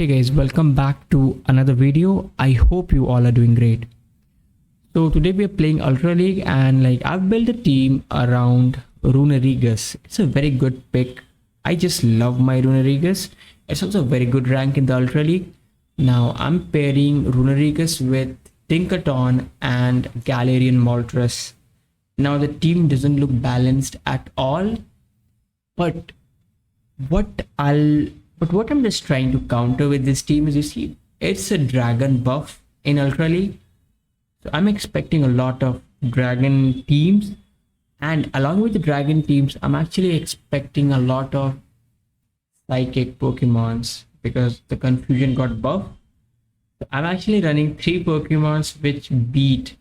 Hey guys, welcome back to another video. I hope you all are doing great. So today we are playing Ultra League and I've built a team around Runerigus. It's a very good pick. I just love my Runerigus. It's also a very good rank in the Ultra League. Now I'm pairing Runerigus with Tinkaton and Galarian Moltres. Now the team doesn't look balanced at all, but what I'm just trying to counter with this team is, you see, it's a dragon buff in Ultra League. So I'm expecting a lot of dragon teams, and along with the dragon teams, I'm actually expecting a lot of psychic Pokemons because the confusion got buffed. So I'm actually running 3 Pokemons which beat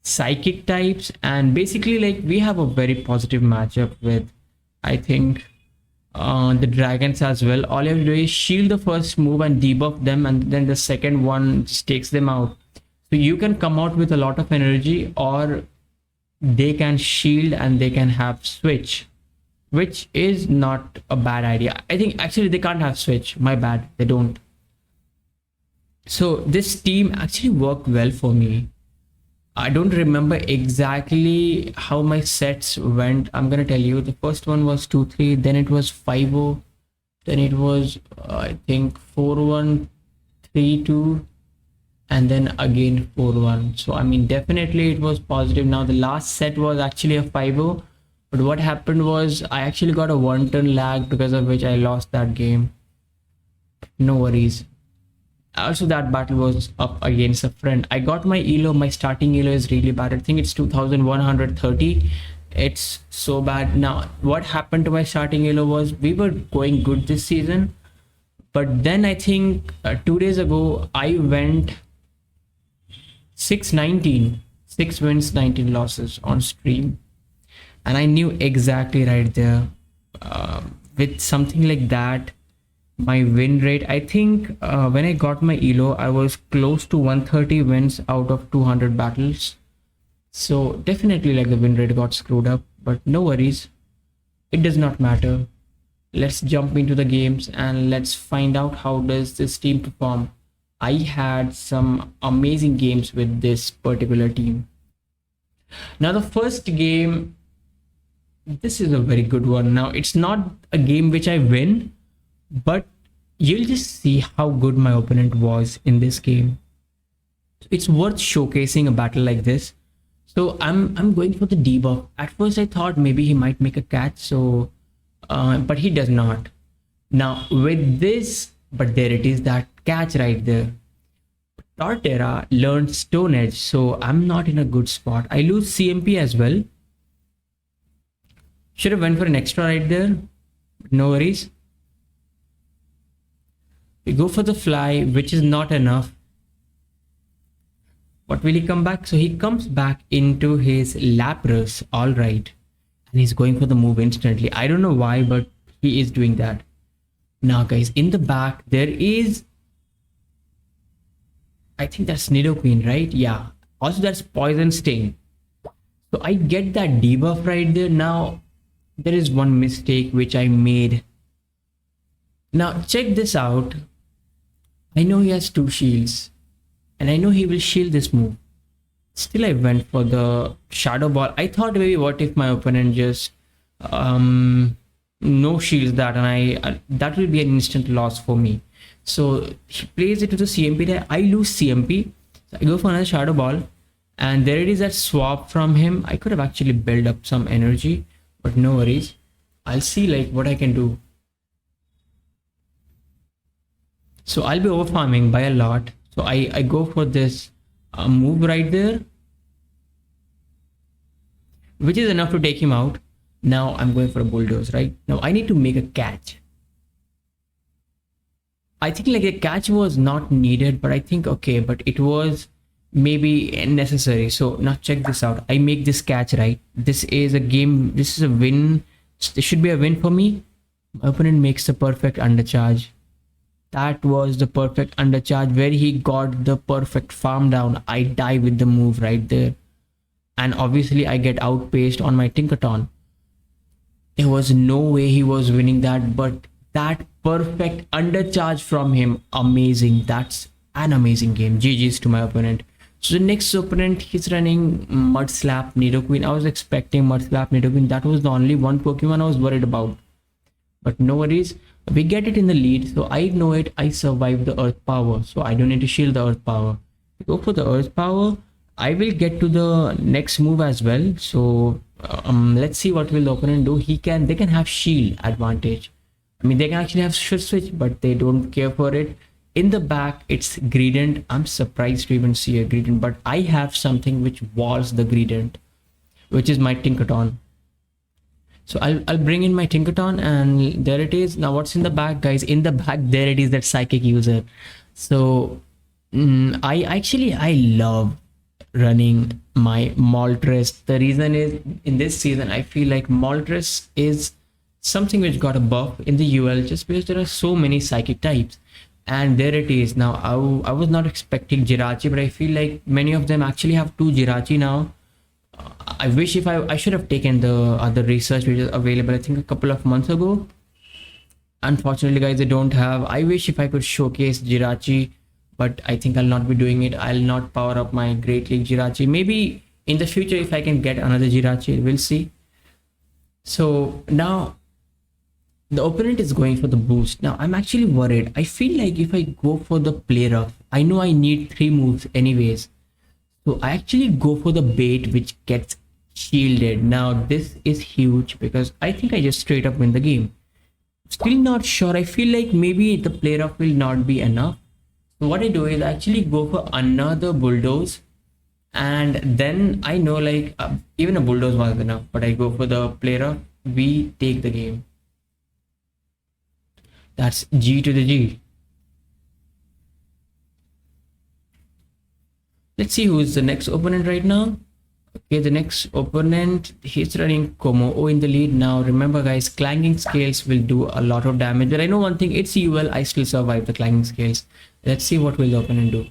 psychic types, and basically we have a very positive matchup with, I think, the dragons as well. All you have to do is shield the first move and debuff them, and then the second one just takes them out. So you can come out with a lot of energy, or they can shield and they can have switch, which is not a bad idea. I think actually they can't have switch, my bad, they don't. So this team actually worked well for me. I don't remember exactly how my sets went. I'm gonna tell you. The first one was 2-3, then it was 5-0, then it was I think 4-1, 3-2, and then again 4-1. So I mean, definitely it was positive. Now the last set was actually a 5-0, but what happened was I actually got a 1-turn lag, because of which I lost that game. No worries. Also, that battle was up against a friend. I got my elo. My starting elo is really bad. I think it's 2130. It's so bad. Now what happened to my starting elo was, we were going good this season, but then I think 2 days ago I went 6-19, 6 wins 19 losses on stream, and I knew exactly right there, with something like that, my win rate, I think when I got my elo, I was close to 130 wins out of 200 battles. So definitely the win rate got screwed up, but no worries, it does not matter. Let's jump into the games and let's find out how does this team perform. I had some amazing games with this particular team. Now the first game, this is a very good one. Now it's not a game which I win, but you'll just see how good my opponent was in this game. It's worth showcasing a battle like this. So I'm going for the debuff. At first I thought maybe he might make a catch, so but he does not. Now with this, but there it is, that catch right there. Torterra learned Stone Edge, so I'm not in a good spot. I lose CMP as well. Should have went for an extra right there, but no worries. We go for the fly, which is not enough. What will he come back? So he comes back into his Lapras, all right, and he's going for the move instantly. I don't know why, but he is doing that. Now guys, in the back there is, I think that's Nidoqueen, right? Yeah, also that's Poison Sting. So I get that debuff right there. Now there is one mistake which I made. Now check this out. I know he has 2 shields, and I know he will shield this move. Still I went for the Shadow Ball. I thought maybe what if my opponent just no shields that, and I that will be an instant loss for me. So he plays it to the CMP there. I lose CMP, so I go for another Shadow Ball, and there it is, that swap from him. I could have actually built up some energy, but no worries. I'll see what I can do. So I'll be over farming by a lot. So I go for this move right there, which is enough to take him out. Now I'm going for a bulldoze, right? Now I need to make a catch. I think a catch was not needed, but I think okay, but it was maybe necessary. So now check this out. I make this catch, right? This is a game. This is a win. This should be a win for me. My opponent makes the perfect undercharge. That was the perfect undercharge where he got the perfect farm down. I die with the move right there, and obviously I get outpaced on my Tinkaton. There was no way he was winning that, but that perfect undercharge from him, amazing. That's an amazing game. GG's to my opponent. So the next opponent, he's running Mud Slap Nidoqueen. I was expecting Mud Slap Nidoqueen. That was the only one Pokemon I was worried about. But no worries. We get it in the lead. So I know it. I survived the Earth Power. So I don't need to shield the Earth Power. Go for the Earth Power. I will get to the next move as well. So let's see what will the opponent do. They can have shield advantage. I mean, they can actually have switch, but they don't care for it. In the back, it's Greedent. I'm surprised to even see a Greedent, but I have something which walls the Greedent, which is my Tinkaton. So I'll bring in my Tinkaton, and there it is. Now what's in the back, guys? In the back, there it is, that Psychic user. So I love running my Moltres. The reason is, in this season, I feel like Moltres is something which got a buff in the UL just because there are so many Psychic types. And there it is. Now I was not expecting Jirachi, but I feel like many of them actually have 2 Jirachi now. I wish I should have taken the other research which is available, I think a couple of months ago. Unfortunately, guys, they don't have. I wish if I could showcase Jirachi, but I think I'll not be doing it. I'll not power up my Great League Jirachi. Maybe in the future if I can get another Jirachi, we'll see. So now the opponent is going for the boost. Now I'm actually worried. I feel like if I go for the play rough, I know I need 3 moves anyways. So I actually go for the bait which gets shielded. Now this is huge because I think I just straight up win the game. Still not sure. I feel like maybe the play rough will not be enough. So what I do is I actually go for another bulldoze. And then I know like even a bulldoze was enough. But I go for the play rough. We take the game. That's G to the G. Let's see who is the next opponent right now. Okay, the next opponent, he's running Komo in the lead. Now remember, guys, clanging scales will do a lot of damage. But I know one thing, it's UL. I still survive the clanging scales. Let's see what will the opponent do.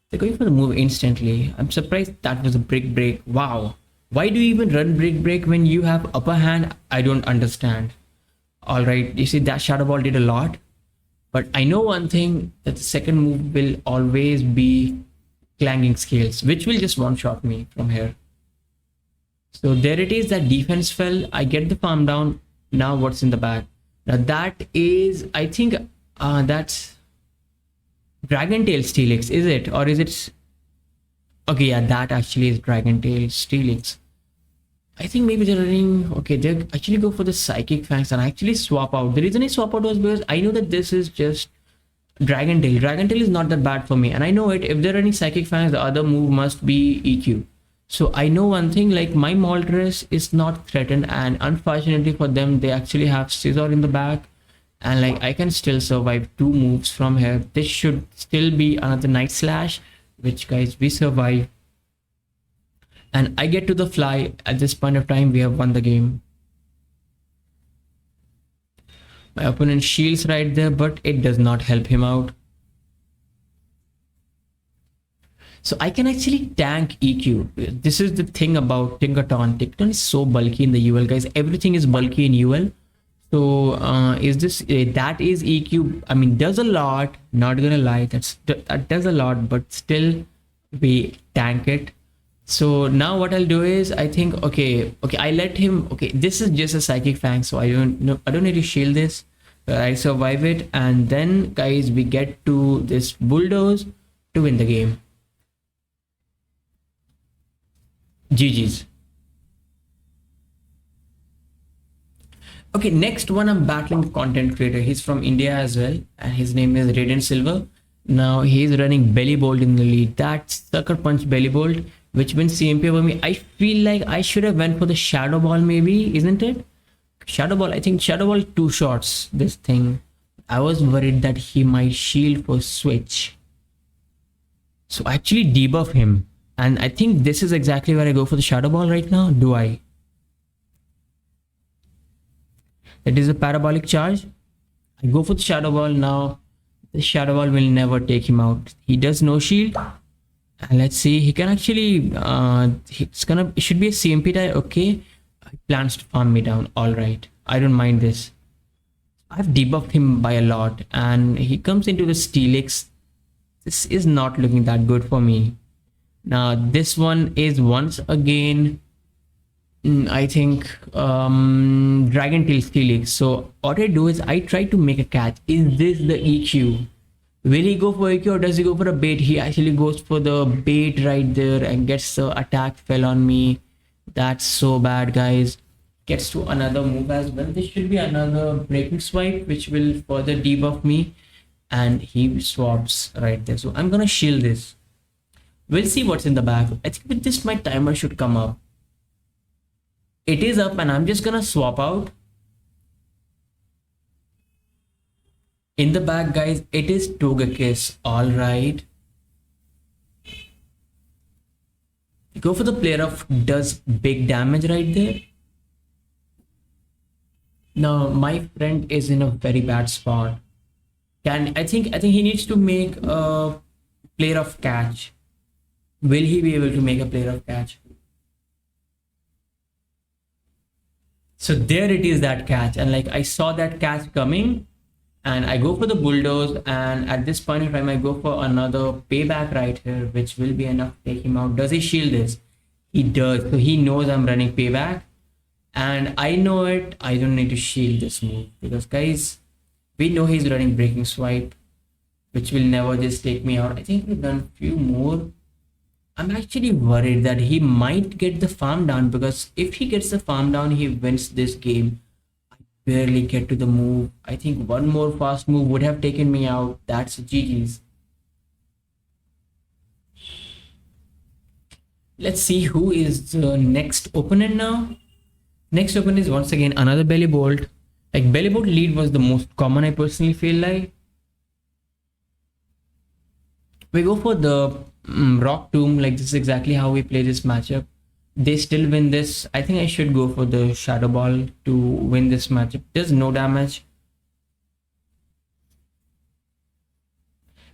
They're going for the move instantly. I'm surprised that was a brick break. Wow. Why do you even run brick break when you have upper hand? I don't understand. All right, you see that Shadow Ball did a lot, but I know one thing, that the second move will always be clanging scales, which will just one-shot me from here. So there it is, that defense fell. I get the farm down. Now what's in the back? Now that is, I think that's Dragon Tail Steelix, is it? Or is it? Okay, yeah, that actually is Dragon Tail Steelix. I think maybe they're running, okay, they actually go for the Psychic Fangs and I actually swap out. The reason I swap out was because I know that this is just Dragon Tail. Dragon Tail is not that bad for me, and I know it. If they're running Psychic Fangs, the other move must be EQ. So I know one thing, like my Moltres is not threatened, and unfortunately for them, they actually have Scizor in the back, and like I can still survive 2 moves from here. This should still be another Night Slash, which, guys, we survive. And I get to the fly. At this point of time, we have won the game. My opponent shields right there, but it does not help him out. So I can actually tank EQ. This is the thing about Tinkaton. Tinkaton is so bulky in the UL, guys. Everything is bulky in UL. So is this that is EQ? I mean, does a lot. Not gonna lie, that does a lot, but still we tank it. So now what I'll do is, I think, okay, I let him, okay, this is just a Psychic Fang, so I don't need to shield this, but I survive it. And then, guys, we get to this bulldoze to win the game. GG's. Okay, next one, I'm battling a content creator. He's from India as well, and his name is Radiant Silver. Now he's running Belly Bolt in the lead. That Sucker Punch Belly Bolt, which wins CMP over me. I feel like I should have went for the Shadow Ball, maybe, isn't it? Shadow Ball, I think Shadow Ball 2 shots this thing. I was worried that he might shield for switch. So I actually debuff him. And I think this is exactly where I go for the Shadow Ball right now. Do I? That is a parabolic charge. I go for the Shadow Ball now. The Shadow Ball will never take him out. He does no shield. And let's see, he can actually, it should be a CMP die. Okay, he plans to farm me down. All right, I don't mind this. I've debuffed him by a lot, and he comes into the Steelix. This is not looking that good for me. Now this one is once again, I think, Dragon Tail Steelix. So what I do is I try to make a catch. Is this the EQ? Will he go for EQ or does he go for a bait? He actually goes for the bait right there and gets the attack fell on me. That's so bad, guys. Gets to another move as well. This should be another breaking swipe, which will further debuff me. And he swaps right there. So I'm gonna shield this. We'll see what's in the back. I think with this my timer should come up. It is up and I'm just gonna swap out. In the back, guys, it is Togekiss. Alright. Go for the player of does big damage right there. Now my friend is in a very bad spot. I think he needs to make a player of catch. Will he be able to make a player of catch? So there it is, that catch, and like I saw that catch coming, and I go for the bulldoze, and at this point in time I go for another payback right here, which will be enough to take him out. Does he shield this? He does. So he knows I'm running payback, and I know it. I don't need to shield this move because, guys, we know he's running breaking swipe, which will never just take me out. I think we've done a few more. I'm actually worried that he might get the farm down, because if he gets the farm down, he wins this game. I barely get to the move. I think one more fast move would have taken me out. That's GG's. Let's see who is the next opponent now. Next opponent is once again another Bellibolt. Like, Bellibolt lead was the most common, I personally feel like. We go for the Rock Tomb. Like, this is exactly how we play this matchup. They still win this. I think I should go for the Shadow Ball to win this matchup. Does no damage.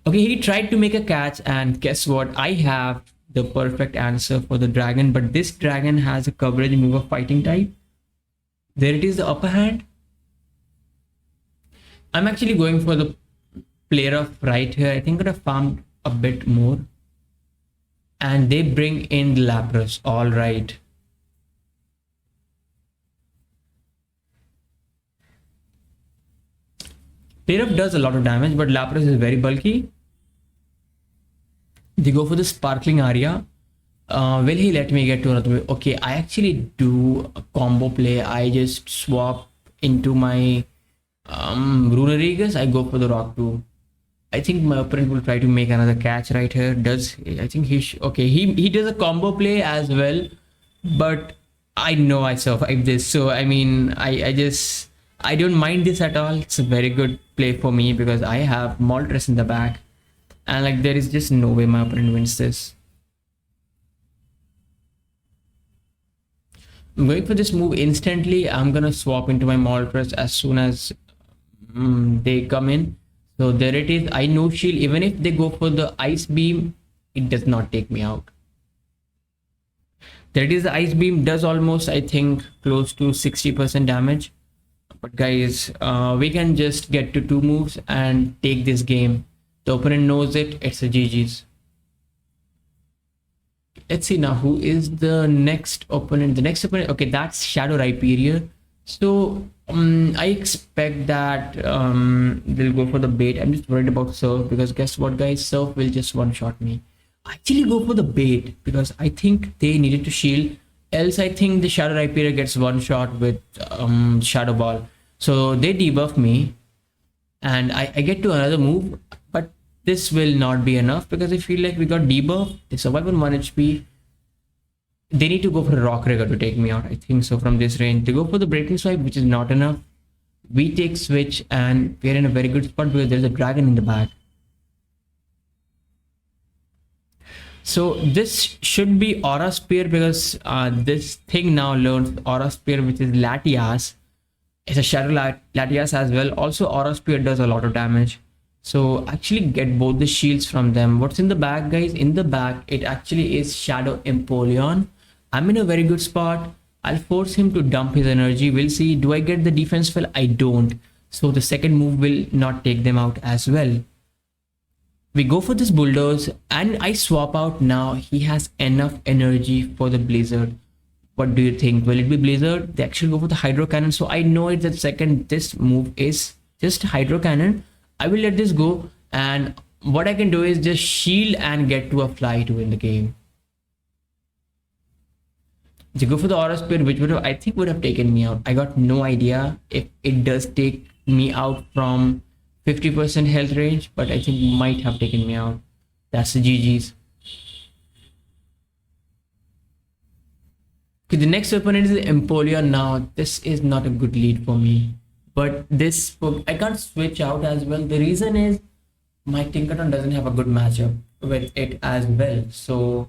Okay, he tried to make a catch, and guess what? I have the perfect answer for the dragon, but this dragon has a coverage move of fighting type. There it is, the upper hand. I'm actually going for the player of right here. I think I could have farmed a bit more. And they bring in the Lapras. All right. Player of does a lot of damage, but Lapras is very bulky. They go for the Sparkling Aria. Will he let me get to another? Okay, I actually do a combo play. I just swap into my Runerigus. I go for the Rock Tomb. I think my opponent will try to make another catch right here. I think okay, he does a combo play as well, but I know I survive this. So I mean, I don't mind this at all. It's a very good play for me because I have Moltres in the back, and like there is just no way my opponent wins this. I'm going for this move instantly. I'm gonna swap into my Moltres as soon as they come in. So there it is. I no shield. Even if they go for the Ice Beam, it does not take me out. There it is. The Ice Beam does almost, I think, close to 60% damage. But guys, we can just get to 2 moves and take this game. The opponent knows it. It's a GG's. Let's see now who is the next opponent. The next opponent, okay, that's Shadow Rhyperior. So I expect that they'll go for the bait. I'm just worried about Surf because guess what, guys? Surf will just one-shot me. I actually go for the bait because I think they needed to shield. Else, I think the Shadow Rhyperior gets one shot with Shadow Ball. So they debuff me, and I get to another move. But this will not be enough because I feel like we got debuff. They survive on 1 HP. They need to go for a Rock Rigger to take me out. I think so from this range. They go for the Breaking Swipe, which is not enough. We take Switch, and we're in a very good spot because there's a dragon in the back. So this should be Aura Spear because this thing now learns Aura Spear, which is Latias. It's a Shadow Latias as well. Also, Aura Spear does a lot of damage. So actually get both the shields from them. What's in the back, guys? In the back, it actually is Shadow Empoleon. I'm in a very good spot. I'll force him to dump his energy. We'll see. Do I get the defense spell? I don't. so the second move will not take them out as well. We go for this bulldoze and I swap out. Now he has enough energy for the blizzard. What do you think? Will it be blizzard? They actually go for the hydro cannon. So I know it that second this move is just hydro cannon. I will let this go, and what I can do is just shield and get to a fly to win the game. They go for the aura spear, which would have, I think would have taken me out. I got no idea if it does take me out from 50% health range, but I think might have taken me out. That's the GG's. Okay, the next opponent is the Empoleon. Now this is not a good lead for me, but this I can't switch out as well. The reason is my Tinkaton doesn't have a good matchup with it as well, so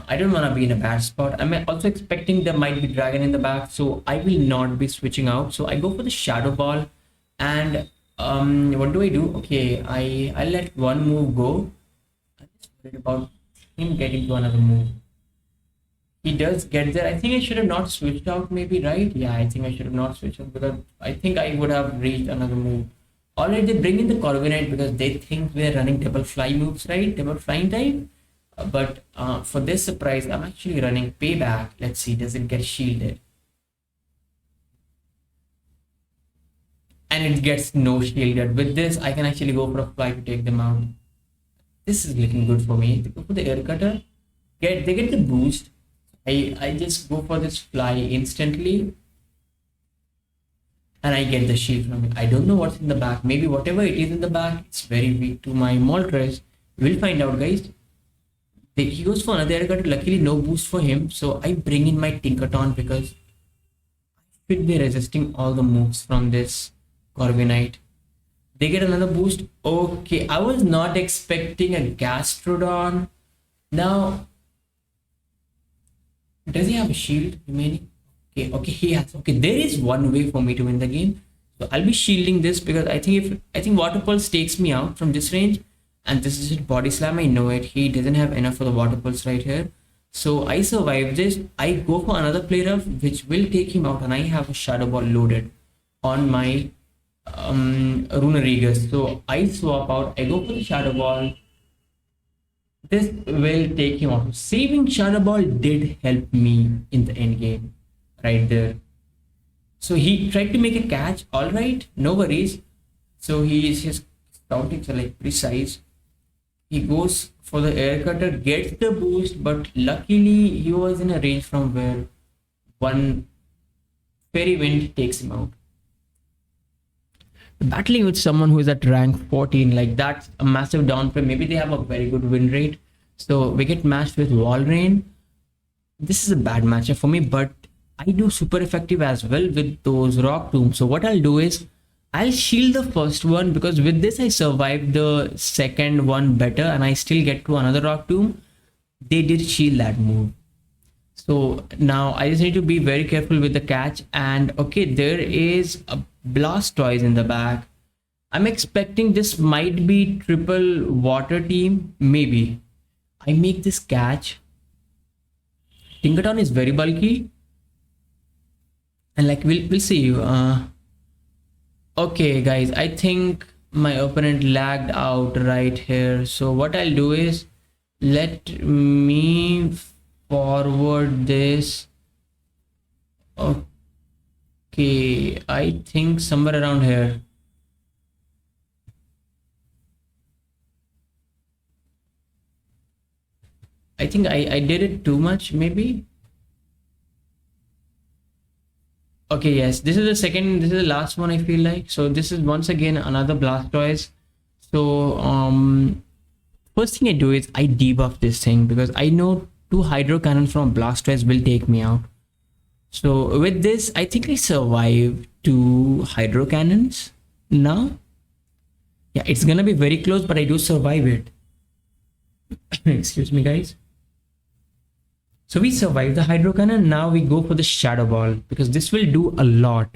I don't want to be in a bad spot. I'm also expecting there might be dragon in the back, so I will not be switching out. So I go for the shadow ball, and what do I do? Okay, I let one move go. I'm just worried about him getting to another move. He does get there. I think I should have not switched out, maybe, right? Yeah, I think I should have not switched out because I think I would have reached another move. Alright, they bring in the Corviknight because they think we're running double fly moves, right? Double flying type. But for this surprise, I'm actually running payback. Let's see, does it get shielded? And it gets no shielded. With this, I can actually go for a fly to take them out. This is looking good for me. They go for the air cutter. They get the boost. I just go for this fly instantly, and I get the shield from it. I don't know what's in the back. Maybe whatever it is in the back, it's very weak to my Moltres. We'll find out, guys. He goes for another air cutter. Luckily, no boost for him. So I bring in my Tinkaton because I should be resisting all the moves from this Corviknight. They get another boost. Okay, I was not expecting a Gastrodon. Now, does he have a shield remaining? Okay, he has. Okay, there is one way for me to win the game. So I'll be shielding this because I think Water Pulse takes me out from this range, and this is his body slam. I know it. He doesn't have enough for the Water Pulse right here. So I survive this. I go for another player up, which will take him out, and I have a Shadow Ball loaded on my Runerigus. So I swap out. I go for the Shadow Ball. This will take him out. Saving Shadow Ball did help me in the end game, right there. So he tried to make a catch. All right, no worries. So his tactics are like precise. He goes for the air cutter, gets the boost, but luckily he was in a range from where one fairy wind takes him out. Battling with someone who is at rank 14, like that's a massive downplay. Maybe they have a very good win rate. So we get matched with Walrein. This is a bad matchup for me, but I do super effective as well with those rock tombs. So what I'll do is I'll shield the first one because with this I survived the second one better, and I still get to another rock tomb. They did shield that move. So now I just need to be very careful with the catch. And okay, there is a Blastoise in the back. I'm expecting this might be triple water team. Maybe I make this catch. Tinkaton is very bulky, and like we'll see. Okay, guys, I think my opponent lagged out right here. So what I'll do is let me forward this. Okay, I think somewhere around here. I think I did it too much, maybe. Okay, yes, this is the second, this is the last one, I feel like. So this is once again another Blastoise. So first thing I do is I debuff this thing because I know 2 Hydro Cannons from Blastoise will take me out. So with this, I think I survived 2 Hydro Cannons now. Yeah, it's gonna be very close, but I do survive it. Excuse me, guys. So we survived the Hydro Cannon. Now we go for the Shadow Ball because this will do a lot.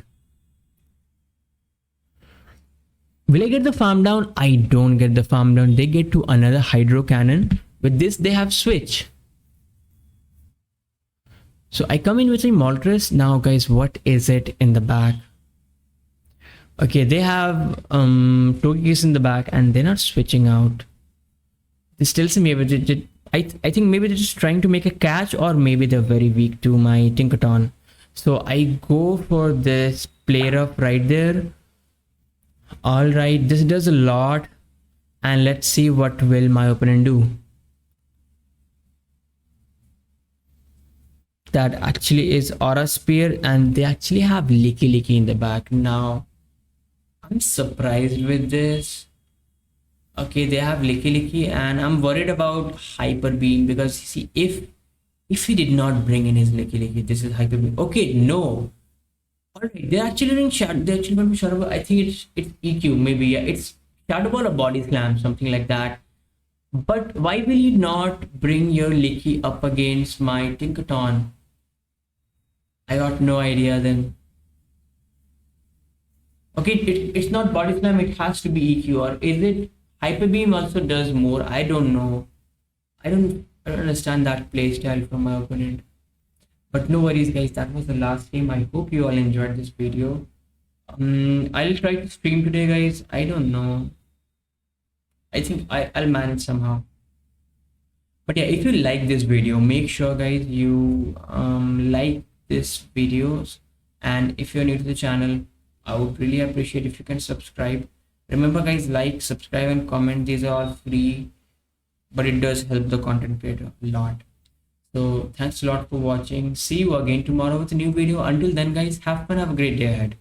Will I get the farm down? I don't get the farm down. They get to another Hydro Cannon. With this, they have switch. So I come in with a Moltres. Now, guys, what is it in the back? Okay, they have Togekiss in the back and they're not switching out. This tells me maybe I think maybe they're just trying to make a catch, or maybe they're very weak to my Tinkaton. So I go for this player up right there. Alright, this does a lot. And let's see what will my opponent do. That actually is Aura Spear, and they actually have Licky in the back. Now, I'm surprised with this. Okay, they have Licky, and I'm worried about Hyper Beam, because see, if he did not bring in his Licky, this is Hyper Beam. Okay, no. Alright, they're actually doing they're actually going to be Shadow Ball. I think it's EQ, maybe, yeah. It's Shadow Ball or Body Slam, something like that. But why will you not bring your Licky up against my Tinkaton? I got no idea then. Okay, it's not Body Slam, it has to be EQ, or is it Hyper Beam also does more? I don't know. I don't understand that playstyle from my opponent. But no worries guys, that was the last game. I hope you all enjoyed this video. I'll try to stream today guys. I don't know. I think I'll manage somehow. But yeah, if you like this video, make sure guys you like this videos, and if you're new to the channel, I would really appreciate if you can subscribe. Remember guys, like, subscribe and comment. These are all free, but it does help the content creator a lot. So thanks a lot for watching. See you again tomorrow with a new video. Until then guys, have fun, have a great day ahead.